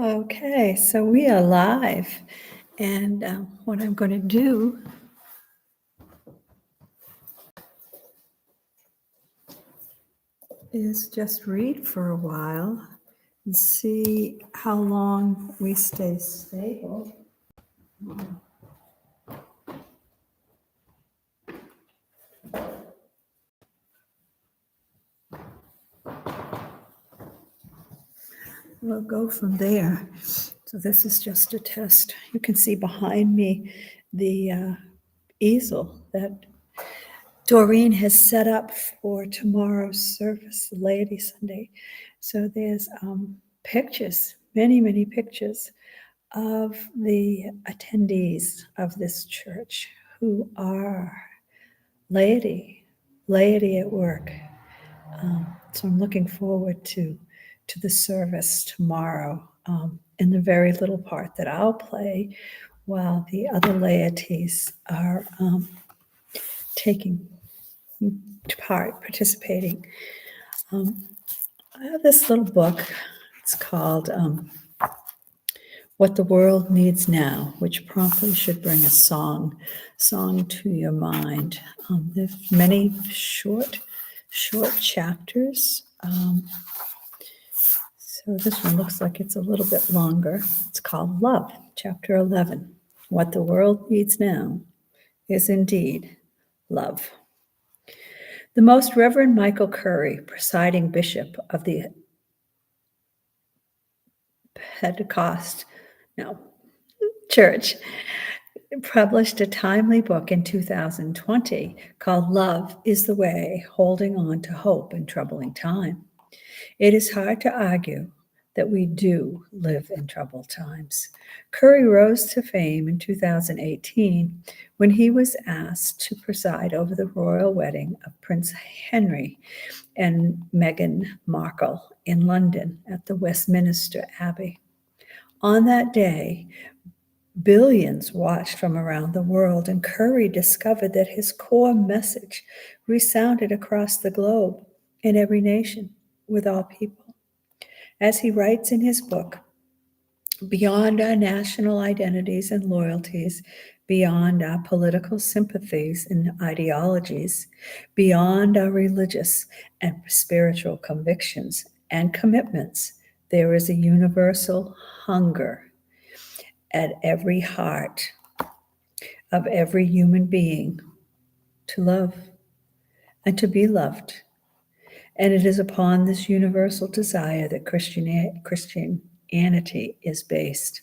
Okay, so we are live, and what I'm going to do is just read for a while and see how long we stay stable. We'll go from there. So this is just a test. You can see behind me the easel that Doreen has set up for tomorrow's service, Laity Sunday. So there's pictures, many pictures of the attendees of this church who are laity at work. So I'm looking forward to the service tomorrow, in the very little part that I'll play while the other laities are taking part, participating. I have this little book. It's called What the World Needs Now, which promptly should bring a song to your mind. There's many short chapters. So this one looks like it's a little bit longer. It's called Love, Chapter 11. What the world needs now is indeed love. The Most Reverend Michael Curry, presiding bishop of the Pentecost Church, published a timely book in 2020 called Love is the Way, Holding On to Hope in Troubling Time. It is hard to argue that we do live in troubled times. Curry rose to fame in 2018 when he was asked to preside over the royal wedding of Prince Henry and Meghan Markle in London at the Westminster Abbey. On that day, billions watched from around the world, and Curry discovered that his core message resounded across the globe in every nation with all people. As he writes in his book, beyond our national identities and loyalties, beyond our political sympathies and ideologies, beyond our religious and spiritual convictions and commitments, there is a universal hunger at every heart of every human being to love and to be loved. And it is upon this universal desire that Christianity is based.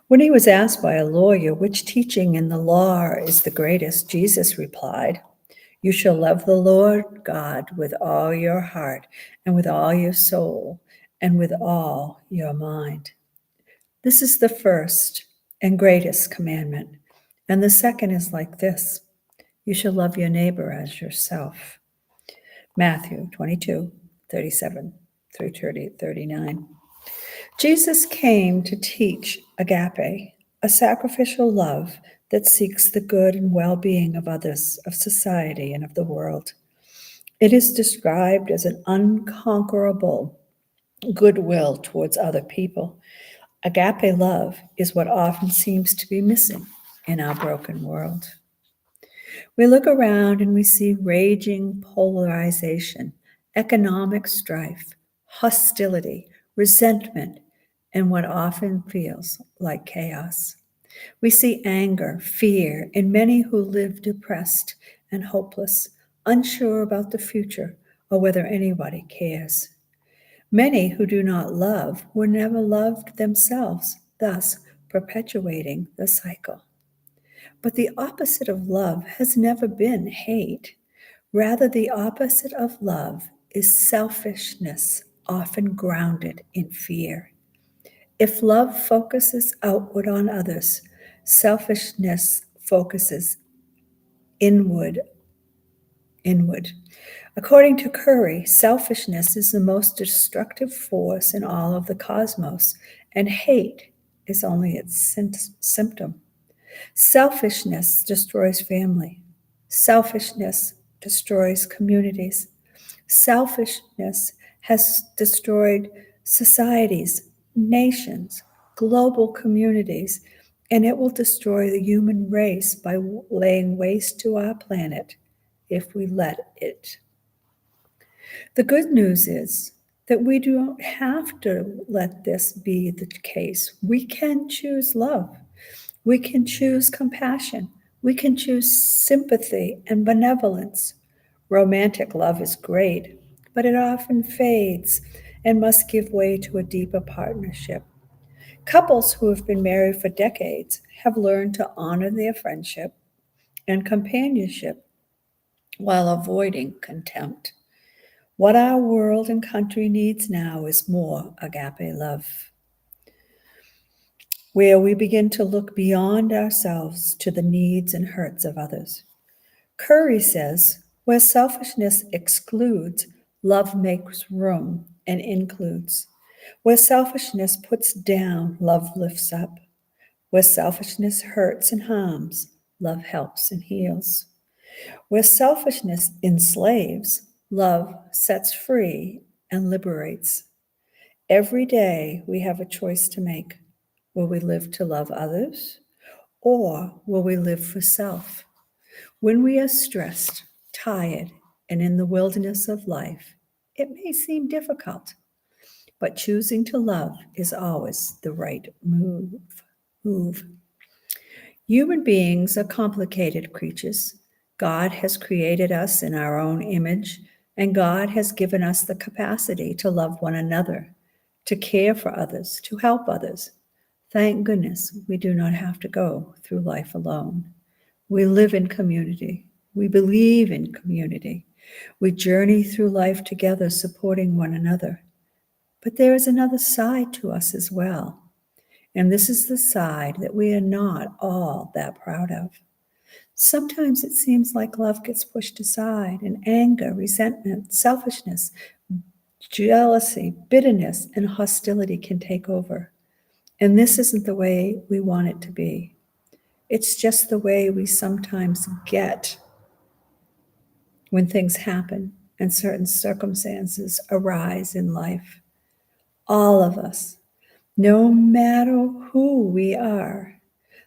When he was asked by a lawyer which teaching in the law is the greatest, Jesus replied, "You shall love the Lord God with all your heart and with all your soul and with all your mind." This is the first and greatest commandment. And the second is like this: you shall love your neighbor as yourself. Matthew 22:37 through 39. Jesus came to teach agape, a sacrificial love that seeks the good and well-being of others, of society, and of the world. It is described as an unconquerable goodwill towards other people. Agape love is what often seems to be missing in our broken world. We look around and we see raging polarization, economic strife, hostility, resentment, and what often feels like chaos. We see anger, fear, and many who live depressed and hopeless, unsure about the future or whether anybody cares. Many who do not love were never loved themselves, thus perpetuating the cycle. But the opposite of love has never been hate. Rather, the opposite of love is selfishness, often grounded in fear. If love focuses outward on others, selfishness focuses inward. According to Curry, selfishness is the most destructive force in all of the cosmos, and hate is only its symptom. Selfishness destroys family. Selfishness destroys communities. Selfishness has destroyed societies, nations, global communities, and it will destroy the human race by laying waste to our planet if we let it. The good news is that we don't have to let this be the case. We can choose love. We can choose compassion. We can choose sympathy and benevolence. Romantic love is great, but it often fades and must give way to a deeper partnership. Couples who have been married for decades have learned to honor their friendship and companionship while avoiding contempt. What our world and country needs now is more agape love, where we begin to look beyond ourselves to the needs and hurts of others. Curry says, where selfishness excludes, love makes room and includes. Where selfishness puts down, love lifts up. Where selfishness hurts and harms, love helps and heals. Where selfishness enslaves, love sets free and liberates. Every day we have a choice to make. Will we live to love others, or will we live for self? When we are stressed, tired, and in the wilderness of life, it may seem difficult, but choosing to love is always the right move. Human beings are complicated creatures. God has created us in our own image, and God has given us the capacity to love one another, to care for others, to help others. Thank goodness we do not have to go through life alone. We live in community. We believe in community. We journey through life together, supporting one another. But there is another side to us as well. And this is the side that we are not all that proud of. Sometimes it seems like love gets pushed aside, and anger, resentment, selfishness, jealousy, bitterness, and hostility can take over. And this isn't the way we want it to be. It's just the way we sometimes get when things happen and certain circumstances arise in life. All of us, no matter who we are,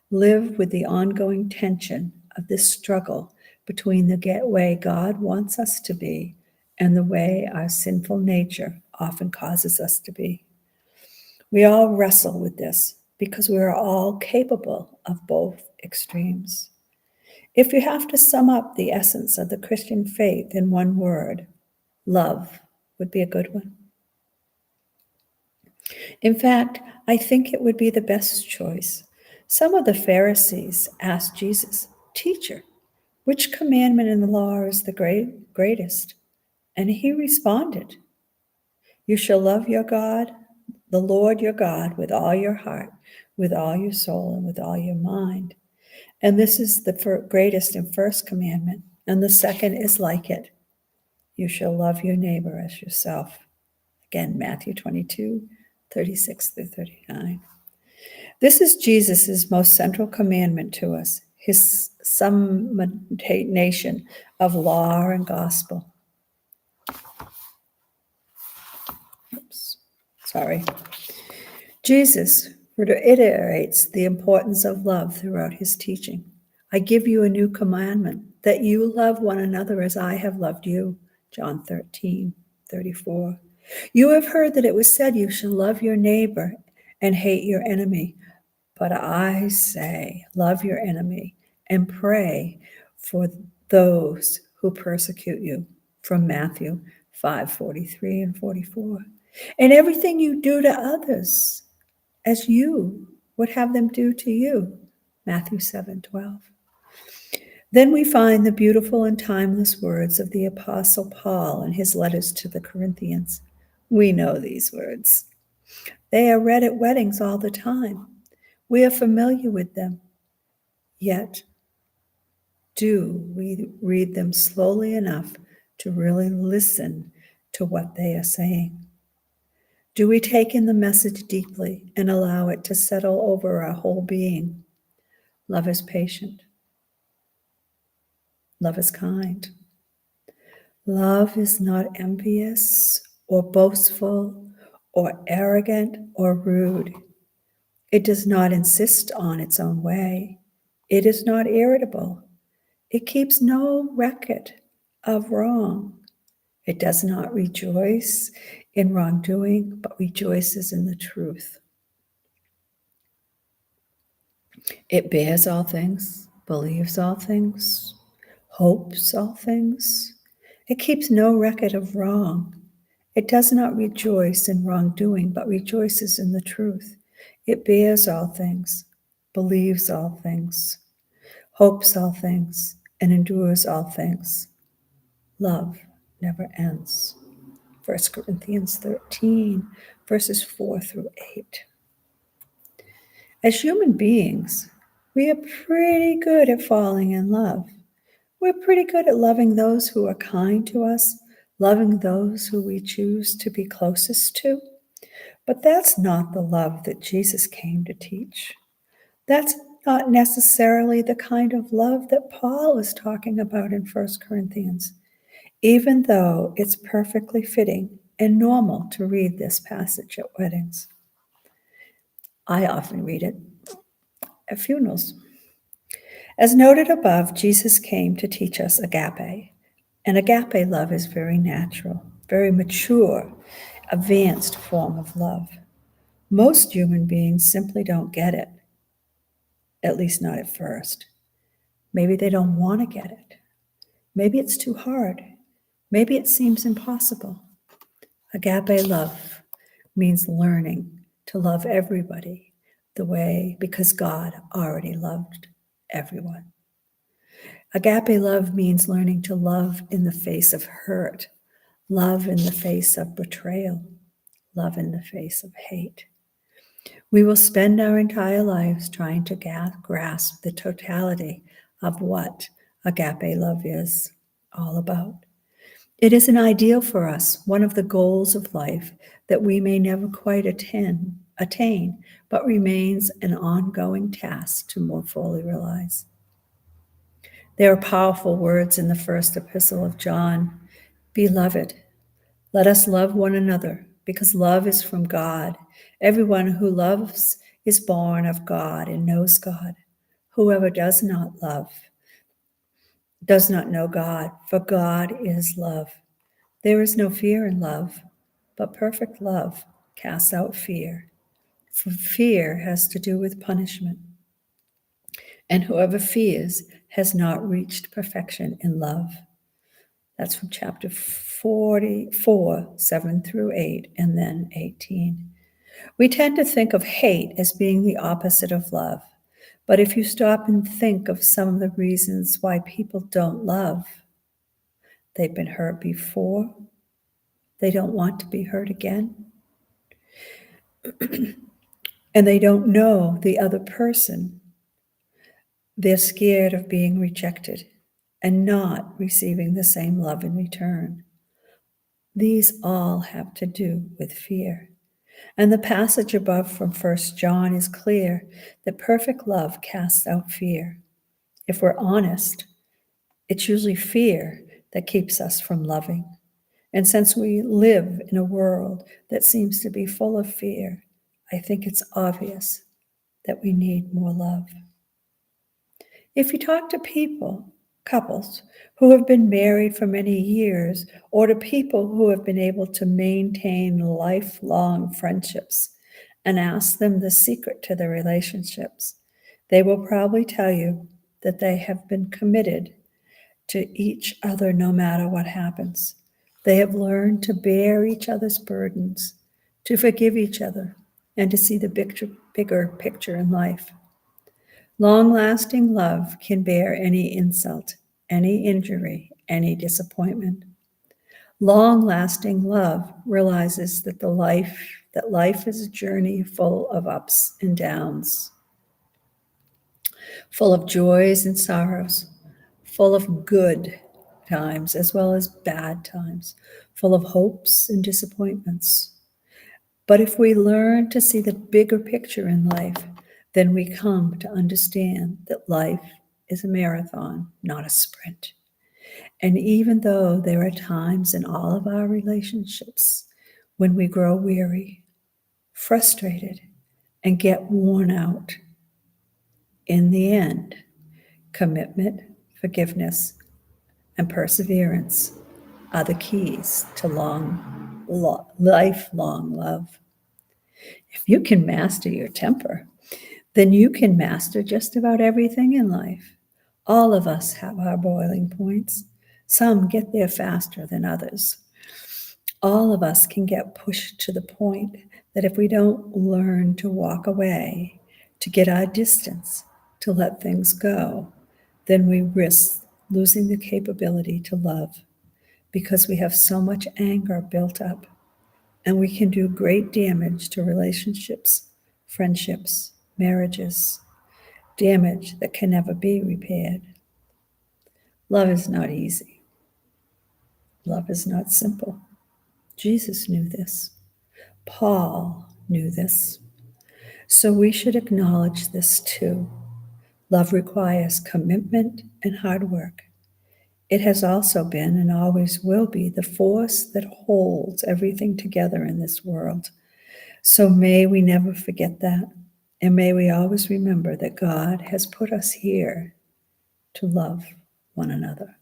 live with the ongoing tension of this struggle between the way God wants us to be and the way our sinful nature often causes us to be. We all wrestle with this because we are all capable of both extremes. If you have to sum up the essence of the Christian faith in one word, love would be a good one. In fact, I think it would be the best choice. Some of the Pharisees asked Jesus, "Teacher, which commandment in the law is the greatest?" And he responded, "You shall love your God, the Lord your God, with all your heart, with all your soul, and with all your mind. And this is the greatest and first commandment. And the second is like it. You shall love your neighbor as yourself." Again, Matthew 22, 36 through 39. This is Jesus' most central commandment to us, his summation of law and gospel. Jesus reiterates the importance of love throughout his teaching. I give you a new commandment, that you love one another as I have loved you. John 13, 34. You have heard that it was said, you shall love your neighbor and hate your enemy. But I say, love your enemy and pray for those who persecute you. From Matthew 5:43 and 44. And everything you do to others, as you would have them do to you. Matthew 7:12. Then we find the beautiful and timeless words of the Apostle Paul in his letters to the Corinthians. We know these words. They are read at weddings all the time. We are familiar with them. Yet, do we read them slowly enough to really listen to what they are saying? Do we take in the message deeply and allow it to settle over our whole being? Love is patient. Love is kind. Love is not envious or boastful or arrogant or rude. It does not insist on its own way. It is not irritable. It keeps no record of wrong. It does not rejoice in wrongdoing, but rejoices in the truth. It bears all things, believes all things, hopes all things. It keeps no record of wrong. It does not rejoice in wrongdoing, but rejoices in the truth. It bears all things, believes all things, hopes all things, and endures all things. Love never ends. 1 Corinthians 13, verses 4 through 8. As human beings, we are pretty good at falling in love. We're pretty good at loving those who are kind to us, loving those who we choose to be closest to. But that's not the love that Jesus came to teach. That's not necessarily the kind of love that Paul is talking about in 1 Corinthians, even though it's perfectly fitting and normal to read this passage at weddings. I often read it at funerals. As noted above, Jesus came to teach us agape. And agape love is very natural, very mature, advanced form of love. Most human beings simply don't get it, at least not at first. Maybe they don't want to get it. Maybe it's too hard. Maybe it seems impossible. Agape love means learning to love everybody the way, because God already loved everyone. Agape love means learning to love in the face of hurt, love in the face of betrayal, love in the face of hate. We will spend our entire lives trying to grasp the totality of what agape love is all about. It is an ideal for us, one of the goals of life that we may never quite attain, but remains an ongoing task to more fully realize. There are powerful words in the first epistle of John. Beloved, let us love one another, because love is from God. Everyone who loves is born of God and knows God. Whoever does not love does not know God, for God is love. There is no fear in love, but perfect love casts out fear. For fear has to do with punishment. And whoever fears has not reached perfection in love. That's from chapter 44, 7 through 8, and then 18. We tend to think of hate as being the opposite of love. But if you stop and think of some of the reasons why people don't love, they've been hurt before, they don't want to be hurt again, and they don't know the other person. They're scared of being rejected and not receiving the same love in return. These all have to do with fear. And the passage above from 1 John is clear that perfect love casts out fear. If we're honest, it's usually fear that keeps us from loving. And since we live in a world that seems to be full of fear, I think it's obvious that we need more love. If you talk to couples who have been married for many years, or to people who have been able to maintain lifelong friendships, and ask them the secret to their relationships, they will probably tell you that they have been committed to each other no matter what happens. They have learned to bear each other's burdens, to forgive each other, and to see the bigger picture in life. Long-lasting love can bear any insult, any injury, any disappointment. Long-lasting love realizes that life is a journey full of ups and downs, full of joys and sorrows, full of good times as well as bad times, full of hopes and disappointments. But if we learn to see the bigger picture in life, then we come to understand that life is a marathon, not a sprint. And even though there are times in all of our relationships when we grow weary, frustrated, and get worn out. In the end, commitment, forgiveness, and perseverance are the keys to lifelong love. If you can master your temper, then you can master just about everything in life. All of us have our boiling points. Some get there faster than others. All of us can get pushed to the point that if we don't learn to walk away, to get our distance, to let things go, then we risk losing the capability to love because we have so much anger built up, and we can do great damage to relationships, friendships, marriages, damage that can never be repaired. Love is not easy. Love is not simple. Jesus knew this. Paul knew this. So we should acknowledge this too. Love requires commitment and hard work. It has also been and always will be the force that holds everything together in this world. So may we never forget that. And may we always remember that God has put us here to love one another,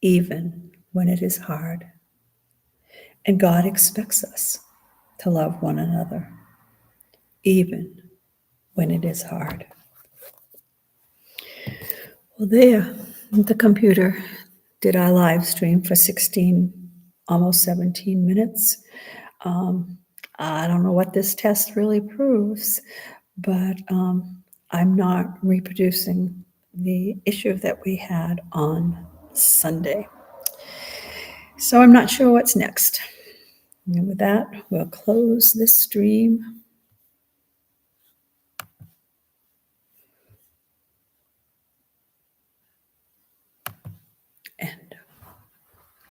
even when it is hard. And God expects us to love one another, even when it is hard. Well, there, the computer did our live stream for 16, almost 17 minutes. I don't know what this test really proves, but I'm not reproducing the issue that we had on Sunday. So I'm not sure what's next. And with that, we'll close this stream.